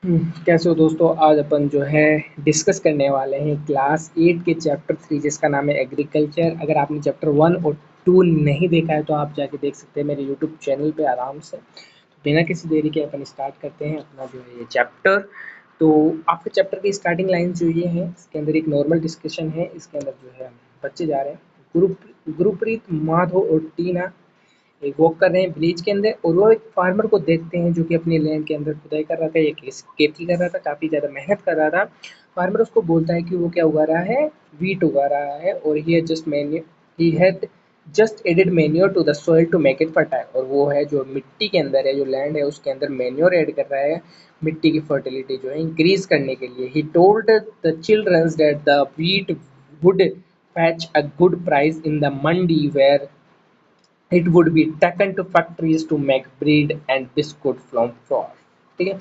कैसे हो दोस्तों। आज अपन जो है डिस्कस करने वाले हैं क्लास 8 के चैप्टर 3 जिसका नाम है एग्रीकल्चर। अगर आपने चैप्टर 1 और 2 नहीं देखा है तो आप जाके देख सकते हैं मेरे यूट्यूब चैनल पे आराम से। तो बिना किसी देरी के अपन स्टार्ट करते हैं अपना जो है ये चैप्टर। तो आपके चैप्टर की स्टार्टिंग लाइन जो ये है इसके अंदर एक नॉर्मल डिस्कशन है। इसके अंदर जो है बच्चे जा रहे हैं। गुरुप्रीत, माधव और टीना एक वॉक कर रहे हैं विलेज के अंदर और वो एक फार्मर को देखते हैं जो कि अपनी लैंड के अंदर खुदाई कर रहा था या खेती कर रहा था, काफ़ी ज़्यादा मेहनत कर रहा था। फार्मर उसको बोलता है कि वो क्या उगा रहा है, वीट उगा रहा है और he had just added manure to the soil to make it fertile. और वो है जो मिट्टी के अंदर है, जो लैंड है उसके अंदर मैन्योर ऐड कर रहा है मिट्टी की फर्टिलिटी जो है इंक्रीज करने के लिए। He told the childrens that the wheat would fetch a good price in the mandi where it would be taken to factories to make bread and biscuit from flour। ठीक है।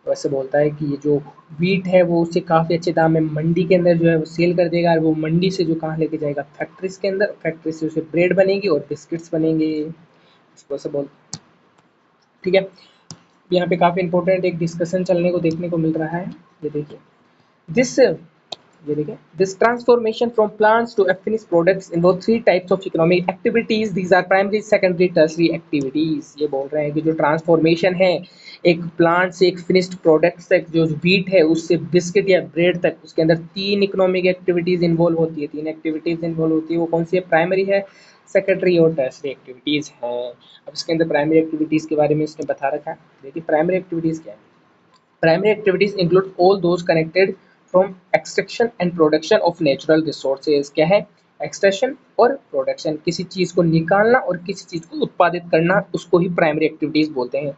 वैसे बोलता है कि ये जो वीट है वो उसे काफ़ी अच्छे दाम में मंडी के अंदर जो है वो सेल कर देगा और वो मंडी से जो कहाँ लेके जाएगा, फैक्ट्रीज के अंदर। फैक्ट्री से उसे ब्रेड बनेगी और बिस्किट्स बनेंगे। इसको ऐसे बोल। ठीक है। यहाँ पे काफ़ी इंपॉर्टेंट एक डिस्कशन चलने को देखने को मिल रहा है। ये देखिए दिस ये देखिए this transformation from plants to finish products in वो three types of economic activities. These are primary secondary tertiary activities. ये बोल रहे हैं कि जो ट्रांसफॉर्मेशन है एक प्लांट से एक फिनिश्ड प्रोडक्ट तक, जो व्हीट है उससे बिस्किट या ब्रेड तक, उसके अंदर तीन इकोनॉमिक एक्टिविटीज इन्वॉल्व होती है। तीन एक्टिविटीज इन्वॉल्व होती है। वो कौन सी है? प्राइमरी है, सेकेंडरी और टर्सरी एक्टिविटीज हैं। अब इसके अंदर प्राइमरी एक्टिविटीज के बारे में इसने बता रखा है। देखिए प्राइमरी एक्टिविटीज क्या है। Primary activities include all those connected from extraction and production of natural resources। क्या है? एक्सट्रैक्शन और प्रोडक्शन, किसी चीज़ को निकालना और किसी चीज़ को उत्पादित करना, उसको ही प्राइमरी एक्टिविटीज़ बोलते हैं।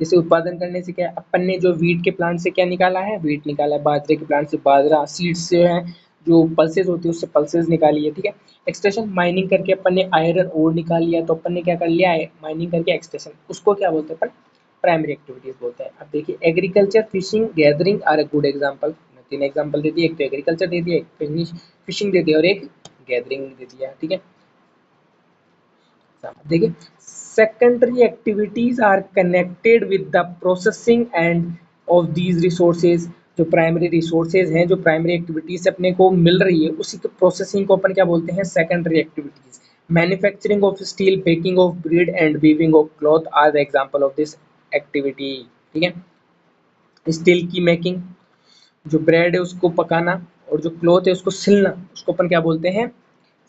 जैसे उत्पादन करने से क्या है, अपन ने जो वीट के प्लांट से क्या निकाला है, वीट निकाला है। बाजरे के प्लांट से बाजरा, सीड्स से है जो पल्सेज होती है उससे पल्सेज निकाली है। ठीक है। एक्सट्रैक्शन, माइनिंग करके अपन ने आयरन ओर निकाल लिया तो अपन ने क्या कर लिया है, माइनिंग करके एक्सट्रैक्शन, उसको क्या बोलते हैं अपन? प्राइमरी एक्टिविटीज बोलते हैं। अब देखिए agriculture, fishing, gathering are a good example. तीन एग्जांपल दे दिए, एक तो एग्रीकल्चर दे दिया, एक फिशिंग दे दिया और एक गैदरिंग दे दिया। ठीक है। देखिए secondary activities are connected with the processing and of these resources. जो प्राइमरी रिसोर्सेज हैं, जो प्राइमरी एक्टिविटीज अपने को मिल रही है, उसी के प्रोसेसिंग को अपन क्या बोलते हैं? Secondary activities. Manufacturing of steel, baking of bread and weaving of cloth are the example of this activity. ठीक है। स्टील की मेकिंग, जो ब्रेड है उसको पकाना और जो क्लॉथ है उसको सिलना, उसको अपन क्या बोलते हैं?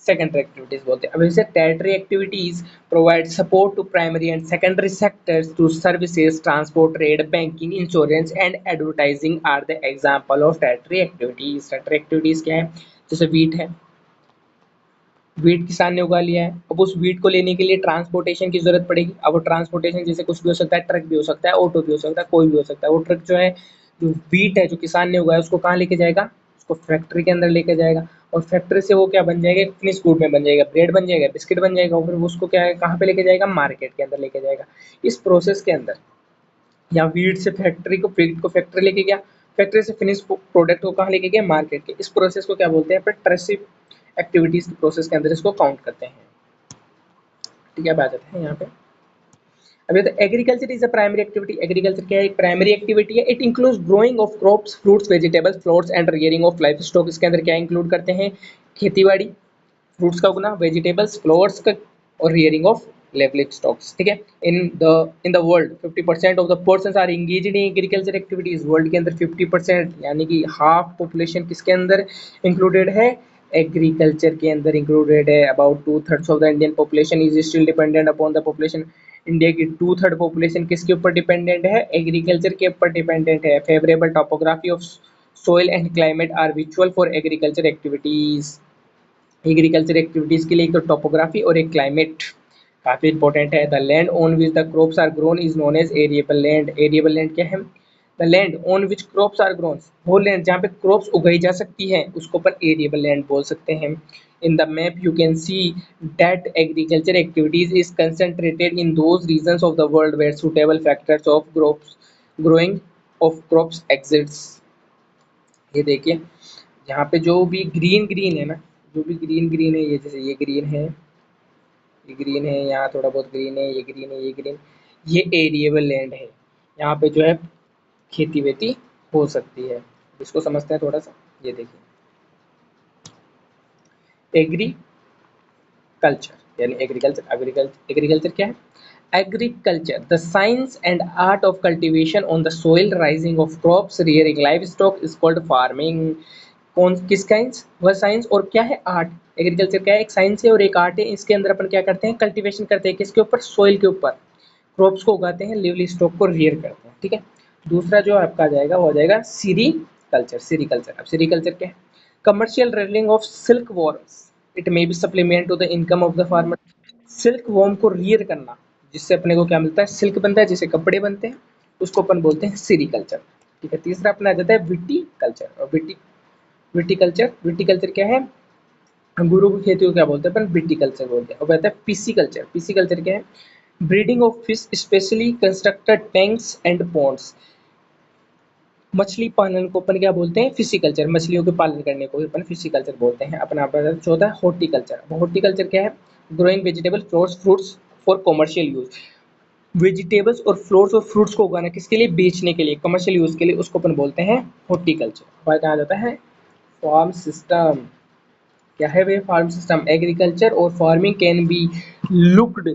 सेकेंडरी एक्टिविटीज बोलते हैं। अब जैसे tertiary activities provide support to primary and secondary sectors through services, transport, trade, banking, insurance and advertising are the example of tertiary activities. Tertiary activities क्या है? जैसे वीट है, वीट किसान ने उगा लिया है। अब उस वीट को लेने के लिए ट्रांसपोर्टेशन की जरूरत पड़ेगी। अब वो ट्रांसपोर्टेशन जैसे कुछ भी हो सकता है, ट्रक भी हो सकता है, ऑटो भी हो सकता है, कोई भी हो सकता है। वो ट्रक जो है, जो वीट है जो किसान ने उगाया उसको कहाँ लेके जाएगा? उसको फैक्ट्री के अंदर लेके जाएगा और फैक्ट्री से वो क्या बन जाएगा? एक फिनिश गुड में बन जाएगा, ब्रेड बन जाएगा, बिस्किट बन जाएगा और फिर उसको क्या है, कहाँ पे लेके जाएगा? मार्केट के अंदर लेके जाएगा। इस प्रोसेस के अंदर या वीट से फैक्ट्री को, वीट को फैक्ट्री लेके गया, फैक्ट्री से फिनिश प्रोडक्ट को कहाँ लेके गया? मार्केट के। इस प्रोसेस को क्या बोलते हैं? ट्रेसिव एक्टिविटीज के प्रोसेस के अंदर इसको काउंट करते हैं। ठीक है। अब आ जाते हैं यहाँ पे। अभी तो agriculture is a primary activity. Agriculture क्या है? एक प्राइमरी एक्टिविटी है। It includes growing of crops, fruits, vegetables, flowers and rearing of life stock. इसके अंदर क्या इंक्लूड करते हैं? खेती बाड़ी, फ्रूट्स का उगना, वेजिटेबल्स, फ्लावर्स का और रियरिंग ऑफ लाइवलिक स्टॉक्स। ठीक है। In the world 50% of the persons are engaged in agriculture activities. World के अंदर 50% यानी कि हाफ पॉपुलेशन किसके अंदर इंक्लूडेड है? एग्रीकल्चर के अंदर इंक्लूडेड है। About 2/3 of the Indian population is still dependent upon the population. India की 2/3 पॉपुलेशन किसके ऊपर डिपेंडेंट है? एग्रीकल्चर के ऊपर डिपेंडेंट है। Favourable topography of soil and climate are vital for agriculture activities. Agriculture activities के लिए एक तो टोपोग्राफी और एक क्लाइमेट काफी इंपॉर्टेंट है। The land on which the crops are grown is known as arable land. Arable land क्या है? The land on which crops are grown, वो लैंड जहाँ पे क्रॉप्स उगाई जा सकती है उसको अपन एरिएबल लैंड बोल सकते हैं। In the map you can see that agriculture activities is concentrated in those regions of the world where suitable factors of growing of crops exists. ये देखिए यहाँ पे जो भी ग्रीन ग्रीन है ना, जो भी ग्रीन ग्रीन है, ये जैसे ये ग्रीन है, ये ग्रीन है, यहाँ थोड़ा बहुत ग्रीन है, ये ग्रीन है, ये ग्रीन, ये एरिएबल लैंड है। यहाँ पे जो है खेती वेती हो सकती है। इसको समझते हैं थोड़ा सा। ये देखिए, एग्रीकल्चर यानी एग्रीकल्चर, एग्रीकल्चर क्या है? Agriculture the science and art of cultivation on the soil, rising of crops, rearing live stock is called farming. कौन किस साइंस? वह साइंस और क्या है? आर्ट। एग्रीकल्चर क्या है? एक साइंस है और एक आर्ट है। इसके अंदर अपन क्या करते हैं? कल्टीवेशन करते हैं। किसके ऊपर? सोइल के ऊपर। क्रॉप्स को उगाते हैं, लिवली स्टॉक को रियर करते हैं। ठीक है। दूसरा जो आपका आ जाएगा वो आ जाएगा सीरीकल्चर। सीरीकल्चर, अब सीरीकल्चर क्या है? Commercial rearing of silk worms, it may be supplement to the income of the farmer. Silk worm को रियर करना, जिससे अपने को क्या मिलता है? सिल्क बनता है, जिससे कपड़े बनते हैं, उसको अपन बोलते हैं सीरीकल्चर। ठीक है। तीसरा अपना आ जाता है विटीकल्चर। और विटीकल्चर, विटीकल्चर क्या है? अंगूरों की खेती को क्या बोलते हैं? अपन विटीकल्चर बोलते हैं। और कहता है पिसीकल्चर। पिसीकल्चर क्या है? Breeding of fish, specially constructed tanks and ponds. मछली पालन को अपन क्या बोलते हैं? फिशिकल्चर। मछलियों के पालन करने को अपन फिशिकल्चर बोलते हैं। अपना चौथा है हॉर्टिकल्चर। हॉर्टिकल्चर क्या है? Growing vegetable, fruits, fruits for commercial use. Vegetables और फ्लोर्स और फ्रूट्स को उगाना किसके लिए? बेचने के लिए, कमर्शियल यूज के लिए, उसको अपन बोलते हैं हॉर्टिकल्चर। कहा जाता है फार्म सिस्टम। क्या है वे? Farm system. एग्रीकल्चर और farming can be looked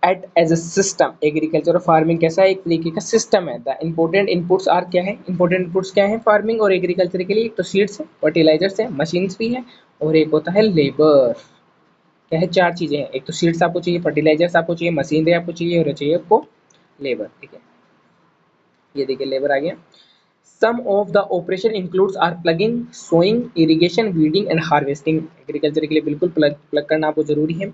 at as a system. Agriculture और फार्मिंग कैसा है? एक तरीके का सिस्टम है। द इंपॉर्टेंट इनपुट्स आर क्या है? इंपॉर्टेंट इनपुट्स क्या है फार्मिंग और एग्रीकल्चर के लिए? एक तो सीड्स है, फर्टिलाइजर्स है, मशीन्स भी है, और एक होता है लेबर। क्या है? चार चीजें हैं। एक तो सीड्स आपको चाहिए, फर्टिलाइजर्स आपको चाहिए, मशीनरी आपको चाहिए, और चाहिए आपको लेबर। ठीक है। ये देखिए लेबर आ गया। Some of the operation includes are ploughing, sowing, irrigation, weeding and harvesting. Agriculture के लिए बिल्कुल प्लग करना आपको जरूरी है,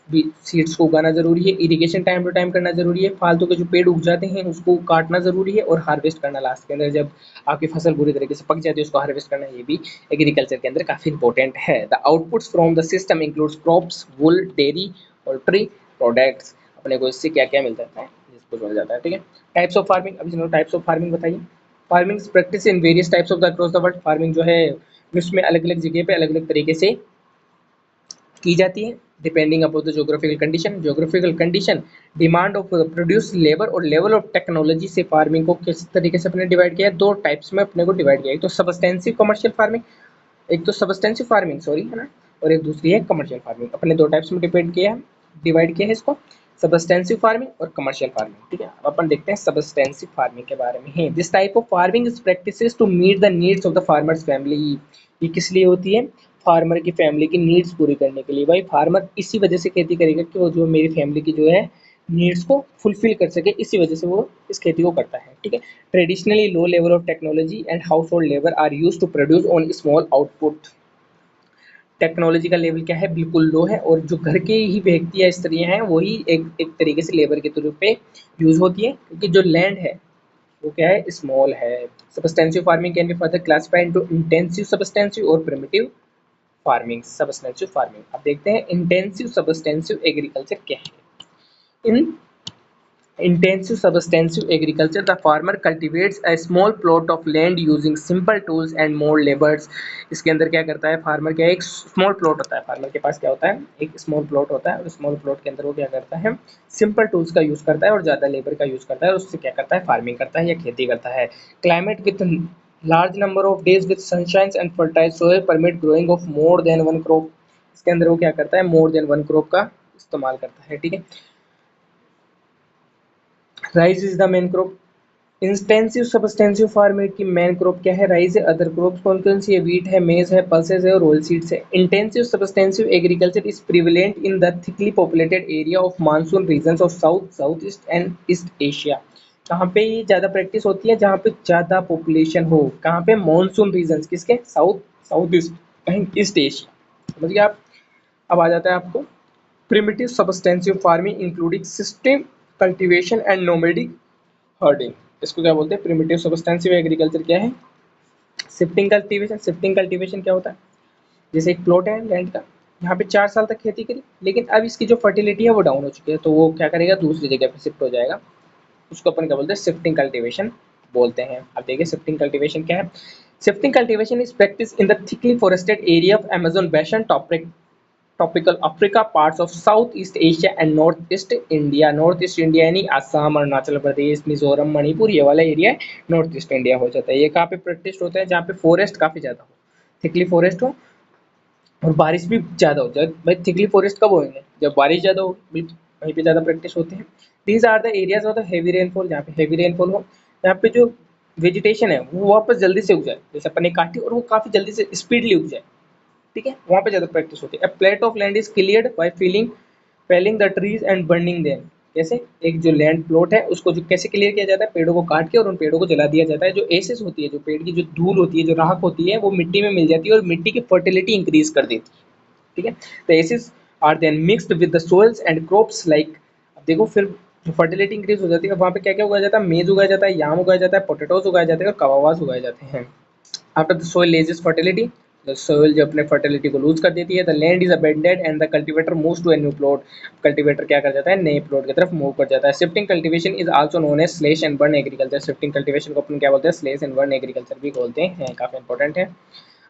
सीड्स को उगाना जरूरी है, इरिगेशन टाइम टू टाइम करना जरूरी है, फालतू के जो पेड़ उग जाते हैं उसको काटना जरूरी है, और हार्वेस्ट करना लास्ट के अंदर जब आपकी फसल बुरी तरीके से पक जाती है उसको हार्वेस्ट करना, ये भी एग्रीकल्चर के अंदर काफी इंपॉर्टेंट है। The outputs from the system includes crops, wool, dairy, poultry products. अपने को इससे क्या क्या मिलता है जिसको जोड़ा जाता है। ठीक है। टाइप्स ऑफ फार्मिंग, अभी चलो टाइप्स ऑफ फार्मिंग बताइए। Farming practice in various types of the across the world. Farming जो है विश्व में अलग अलग जगह पे अलग अलग तरीके से की जाती है, depending upon the geographical condition. Geographical condition, demand of produce, labour और लेवल ऑफ टेक्नोलॉजी से फार्मिंग को किस तरीके से अपने डिवाइड किया है? दो टाइप्स में अपने को डिवाइड किया है। एक तो सबस्टेंसिव कमर्शियल फार्मिंग, एक तो सबस्टेंसिव फार्मिंग सॉरी है ना, और एक दूसरी है कमर्शियल फार्मिंग। अपने दो टाइप्स में डिवाइड किया है इसको, सबस्टेंसिव फार्मिंग और कमर्शियल फार्मिंग। ठीक है। अब अपन देखते हैं सबस्टेंसिव फार्मिंग के बारे में। This type of farming is practises to meet the needs of the farmers family. ये किस लिए होती है? फार्मर की फैमिली की नीड्स पूरी करने के लिए। भाई फार्मर इसी वजह से खेती करेगा कि वो जो मेरी फैमिली की जो है नीड्स को फुलफिल कर सके, इसी वजह से वो इस खेती को करता है। ठीक है। Traditionally low level of technology and household labour are use to produce on small output. Technology का लेवल क्या है? बिल्कुल लो है, और जो घर के ही व्यक्ति या स्त्रियां हैं वही एक तरीके से लेबर के तौर पे यूज होती है, क्योंकि जो लैंड है वो क्या है? स्मॉल है। Subsistence farming can be further classified into intensive subsistence और प्रिमिटिव फार्मिंग। सबस्टेंसिव फार्मिंग, अब देखते हैं इंटेंसिव सबस्टेंसिव एग्रीकल्चर क्या है। इन intensive substensive agriculture, the farmer cultivates a small plot of land using simple tools and more labors। इसके अंदर क्या करता है फार्मर? क्या है? एक स्मॉल प्लॉट होता है, फार्मर के पास क्या होता है? एक स्मॉल प्लॉट होता है, और स्मॉल प्लॉट के अंदर वो क्या करता है? सिंपल टूल्स का यूज करता है और ज्यादा लेबर का यूज करता है, और उससे क्या करता है? फार्मिंग करता है या खेती करता है। Climate with large number of days with sunshine and fertile soil permit growing of more than one crop. इसके अंदर वो क्या करता है? मोर देन वन क्रॉप का इस्तेमाल करता है। ठीक है। Rice is the main crop. Intensive subsistence farming की मेन क्रॉप क्या है? राइस है। अदर क्रॉप्स कौन कौन सी है? वीट है, मेज है, पल्सेस है, और ऑयल सीड्स है। Intensive subsistence agriculture is prevalent in the thickly populated area of monsoon region of south, south east and east Asia. कहाँ पे ये ज्यादा प्रैक्टिस होती है? जहाँ पे ज्यादा पॉपुलेशन हो। कहाँ पे? मानसून रीजन किसके? South, south east and east Asia. समझिए आप। अब आ जाता है आपको primitive subsistence farming including system cultivation and nomadic herding. इसको क्या बोलते हैं? प्रिमिटिव सबस्टेंसिव एग्रीकल्चर क्या है? Shifting cultivation. शिफ्टिंग कल्टीवेशन क्या होता है? जैसे एक प्लॉट है लैंड का, यहाँ पे 4 साल तक खेती करी, लेकिन अब इसकी जो फर्टिलिटी है वो डाउन हो चुकी है, तो वो क्या करेगा? दूसरी जगह पे शिफ्ट हो जाएगा। उसको अपन क्या बोलते हैं? शिफ्टिंग कल्टीवेशन बोलते हैं। अब देखिए शिफ्टिंग कल्टीवेशन क्या है। Shifting cultivation is practice in the thickly forested area of Amazon basin tropical Africa, parts of south east Asia and north east India. North east India यानी असम, अरुणाचल प्रदेश, मिजोरम, मणिपुर, ये वाला एरिया नॉर्थ ईस्ट इंडिया हो जाता है। ये कहाँ पे प्रैक्टिस होता है? जहाँ पे फॉरेस्ट काफी ज्यादा हो, थिकली फॉरेस्ट हो और बारिश भी ज़्यादा हो जाए। भाई थिकली फॉरेस्ट कब होंगे? जब बारिश ज़्यादा हो, वहीं पे ज़्यादा प्रैक्टिस होते हैं। These are the areas of the heavy rainfall, जहाँ पे हैवी रेनफॉल हो, जहाँ पे जो वेजिटेशन है वो वापस जल्दी से उग जाए, जैसे अपन ने काटी और वो काफ़ी जल्दी से स्पीडली उग जाए, ठीक है, वहाँ पे ज़्यादा प्रैक्टिस होती है। A plot of land is cleared by feeling felling the trees and burning them. जैसे एक जो लैंड प्लॉट है उसको जो कैसे क्लियर किया जाता है? पेड़ों को काट के और उन पेड़ों को जला दिया जाता है। जो एसेस होती है, जो पेड़ की जो धूल होती है, जो राख होती है, वो मिट्टी में मिल जाती है और मिट्टी की फर्टिलिटी इंक्रीज कर देती है, ठीक है। The acids are then mixed with the soils and crops like, अब देखो फिर जो फर्टिलिटी इंक्रीज हो जाती है, वहाँ पे क्या क्या उगाया जाता है? मेज उगाया जाता है, याम उगाया जाता है, पोटैटोज उगाए जाते हैं और कवावास उगाए जाते हैं। After the soil loses fertility, the soil जो अपने फर्टिलिटी को लूज कर देती है, the land is abandoned and the cultivator moves to a new plot. Cultivator क्या कर जाता है? नए प्लॉट की तरफ मूव कर जाता है। Shifting cultivation is also known as slash and burn agriculture. Shifting cultivation को अपन क्या बोलते हैं? स्लैश एंड बर्न एग्रीकल्चर भी बोलते हैं, काफी इंपॉर्टेंट है।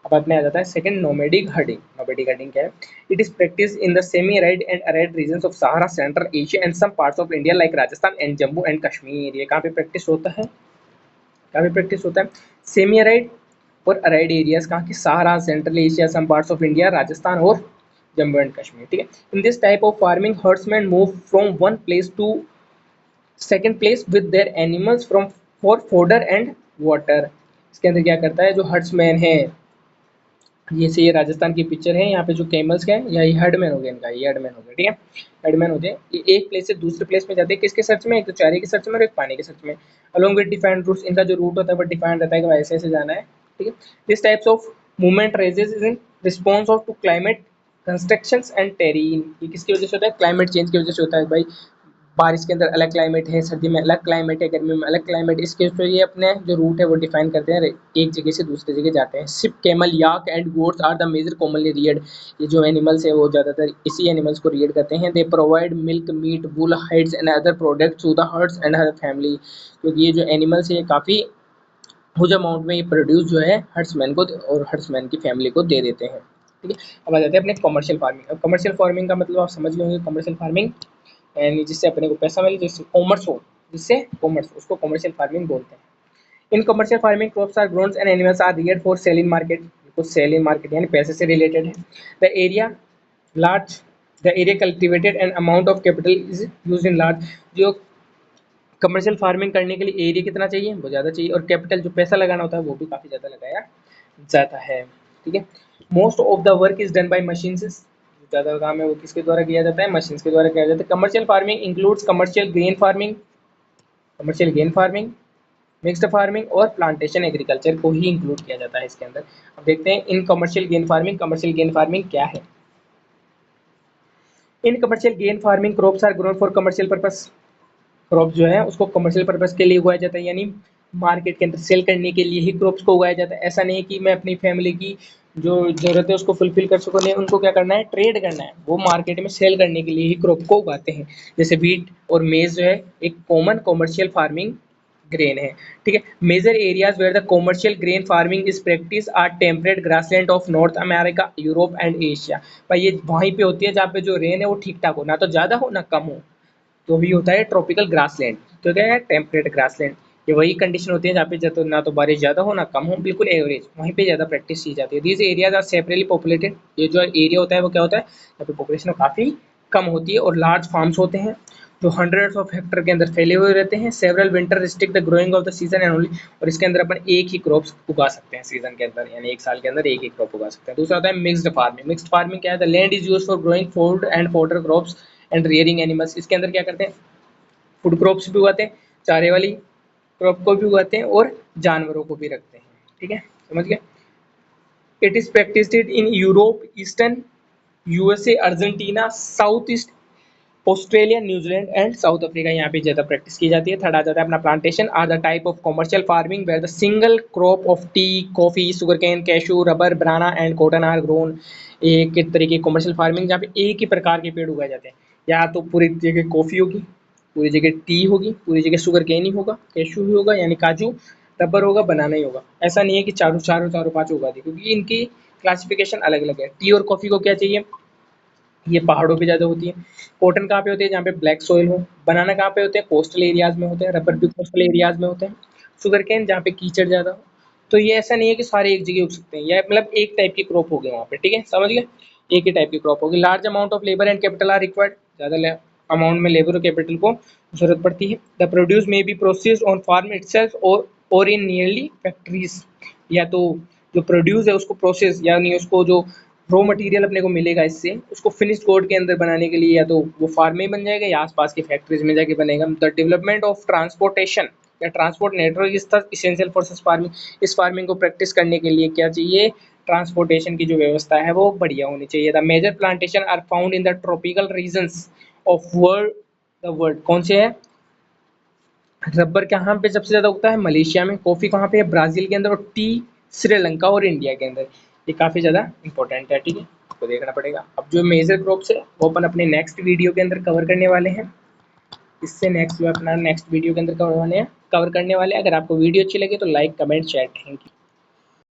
अब अपने आ जाता है second, nomadic herding. Nomadic herding क्या है? It is practice in the semi arid and arid regions of Sahara, central Asia and some parts of India like Rajasthan and Jammu and Kashmir. ये कहाँ पे प्रैक्टिस होता है? कहाँ पे प्रैक्टिस होता है? सेमी अराइड और अराइड एरियाज कहाँ की? Sahara, central Asia, some parts of India, Rajasthan और जम्मू एंड कश्मीर, ठीक है। In this type of farming herdsman move from one place to second place with their animals from for fodder and water. इसके अंदर क्या करता है? जो हर्ड्समैन है, जैसे ये राजस्थान की पिक्चर है, यहाँ पे जो कैमल्स हैं, या ये हर्डमैन हो गया इनका, ये हर्डमैन हो गया, ठीक है। हर्डमैन होते हैं, ये एक प्लेस से दूसरे प्लेस में जाते हैं, किसके सर्च में? एक तो चारे के सर्च में और एक पानी के सर्च में। अलोंग विद डिफाइंड रूट्स, इनका जो रूट होता है वो डिफाइंड रहता है कि ऐसे ऐसे जाना है, ठीक है। This types of movement raises in response of to climate constructions and terrain. ये किसकी वजह से होता है? क्लाइमेट चेंज की वजह से होता है भाई। बारिश के अंदर अलग क्लाइमेट है, सर्दी में अलग क्लाइमेट है, गर्मी में अलग क्लाइमेट। इसके तो ये अपने जो रूट है वो डिफाइन करते हैं, एक जगह से दूसरी जगह जाते हैं। Sheep, camel, yak and goats are the major commonly reared. ये जो एनिमल्स है वो ज़्यादातर इसी एनिमल्स को रियर्ड करते हैं। They provide milk, meat, wool, hides and other products to the herds and her family. क्योंकि ये जो एनिमल्स है ये काफ़ी हुज अमाउंट में ये प्रोड्यूस जो है हर्ट्समैन को और हर्ट्समैन की फैमिली को दे देते हैं, ठीक है। अब आ जाते हैं अपने कमर्शियल फार्मिंग। अब कमर्शियल फार्मिंग का मतलब आप समझ गए होंगे। कमर्शियल फार्मिंग यानी जिससे अपने को पैसा मिले, जिससे कॉमर्स हो, जिससे कॉमर्स, उसको कमर्शियल फार्मिंग बोलते हैं। In commercial farming crops are grown and animals are reared for sale in market. कुछ सेल इन मार्केट यानी पैसे से रिलेटेड है। The area large, the area cultivated and amount of capital is use in large. जो commercial farming करने के लिए area कितना चाहिए? वो ज़्यादा चाहिए, और कैपिटल जो पैसा लगाना होता है वो भी काफ़ी ज़्यादा लगाया जाता है, ठीक है। Most of the work is done by machines. ज़्यादा काम है वो किसके द्वारा किया जाता है? मशीन्स के द्वारा किया जाता है। Commercial farming includes commercial grain farming, commercial grain farming, mixed farming और प्लांटेशन एग्रीकल्चर को ही इंक्लूड किया जाता है इसके अंदर। अब देखते हैं in commercial grain farming. Commercial grain farming क्या है? In commercial grain farming crops are grown for commercial purpose. Crop जो है उसको कमर्शियल पर्पस के लिए उगाया जाता है, यानी मार्केट के अंदर सेल करने के लिए ही क्रॉप्स को उगाया जाता है। ऐसा नहीं है कि मैं अपनी फैमिली की जो जरूरत है उसको फुलफिल कर सकूँ, नहीं, उनको क्या करना है? ट्रेड करना है। वो मार्केट में सेल करने के लिए ही क्रॉप को उगाते हैं। जैसे व्हीट और मेज जो है एक कॉमन कॉमर्शियल फार्मिंग ग्रेन है, ठीक है। Major areas where the commercial grain farming is practice are temperate grassland of North America, Europe and Asia. भाई ये वहीं पे होती है जहाँ पे जो रेन है वो ठीक ठाक हो, ना तो ज़्यादा हो ना कम हो, तो भी होता है ट्रॉपिकल ग्रासलैंड। तो क्या है? Temperate grassland. ये वही कंडीशन होती है जहाँ पे ना तो बारिश ज़्यादा हो ना कम हो, बिल्कुल एवरेज, वहीं पे ज़्यादा प्रैक्टिस की जाती है। These areas are separately populated. ये जो एरिया होता है वो क्या होता है? यहाँ पे पॉपुलेशन काफ़ी कम होती है और लार्ज फार्म्स होते हैं जो हंड्रेड्स ऑफ हेक्टर के अंदर फैले हुए रहते हैं। Several winter restrict the growing of the season and only. और इसके अंदर अपन एक ही क्रॉप्स उगा सकते हैं सीजन के अंदर, यानी एक साल के अंदर एक ही क्रॉप उगा सकते हैं। दूसरा होता है मिक्स्ड फार्मिंग। मिक्स्ड फार्मिंग क्या है? The land is use for growing food and fodder crops and rearing animals. इसके अंदर क्या करते हैं? फूड क्रॉप्स भी उगाते हैं, चारे वाली क्रॉप को भी उगाते हैं और जानवरों को भी रखते हैं, ठीक है, समझ गए। It is practised in Europe, eastern USA, Argentina, south east Australia, New Zealand and south Africa, यहाँ पे ज़्यादा प्रैक्टिस की जाती है। थर्ड आ जाता है अपना plantation are the type of commercial farming where the single crop of tea, coffee, sugar cane, cashew, rubber, banana and cotton are grown. एक तरीके की कॉमर्शियल फार्मिंग जहाँ पे एक ही प्रकार के पेड़ उगाए जाते हैं। या तो पूरी जगह कॉफ़ी होगी, पूरी जगह टी होगी, पूरी जगह शुगर कैन ही होगा, कैशू ही होगा यानी काजू, रबर होगा, बनाना ही होगा। ऐसा नहीं है कि चारों चारों चारों पाँच उगा दी, क्योंकि इनकी क्लासिफिकेशन अलग अलग है। टी और कॉफ़ी को क्या चाहिए? ये पहाड़ों पे ज़्यादा होती है। कॉटन कहाँ पे होती है? जहाँ पे ब्लैक सॉइल हो। बनाना कहाँ पे होते हैं? कोस्टल एरियाज़ में होते हैं। रबर भी कोस्टल एरियाज़ में होते हैं। शुगर केन जहाँ पे कीचड़ ज़्यादा हो। तो ये ऐसा नहीं है कि सारे एक जगह उग सकते हैं, या मतलब एक टाइप की क्रॉप होगी वहाँ पे, ठीक है, समझ गए? एक ही टाइप की क्रॉप होगी। Large amount of labour and capital are required, ज़्यादा अमाउंट में लेबर और कैपिटल को जरूरत पड़ती है। The produce may be processed on farm itself और इन नियरली फैक्ट्रीज, या तो जो प्रोड्यूस है उसको प्रोसेस, यानी उसको जो रॉ मटेरियल अपने को मिलेगा इससे, उसको फिनिश्ड गुड के अंदर बनाने के लिए या तो वो फार्म में बन जाएगा या आसपास की फैक्ट्रीज में जाके बनेगा। द डेवलपमेंट ऑफ ट्रांसपोर्टेशन या transport network is the essential for farming. इस फार्मिंग को प्रैक्टिस करने के लिए क्या चाहिए? ट्रांसपोर्टेशन की जो व्यवस्था है वो बढ़िया होनी चाहिए। The major plantation are found in the tropical regions of world. कौन से है? रबर कहाँ पे सबसे ज़्यादा उगता है? मलेशिया में। कॉफ़ी कहाँ पे है? ब्राज़ील के अंदर। और टी श्रीलंका और इंडिया के अंदर। ये काफ़ी ज़्यादा इंपॉर्टेंट है, ठीक है, आपको देखना पड़ेगा। अब जो मेजर क्रॉप्स है वो अपन अपने नेक्स्ट वीडियो के अंदर कवर करने वाले हैं। इससे नेक्स्ट जो अपना नेक्स्ट वीडियो के अंदर कवर करने वाले हैं। अगर आपको वीडियो अच्छी लगे तो like comment share, thank you.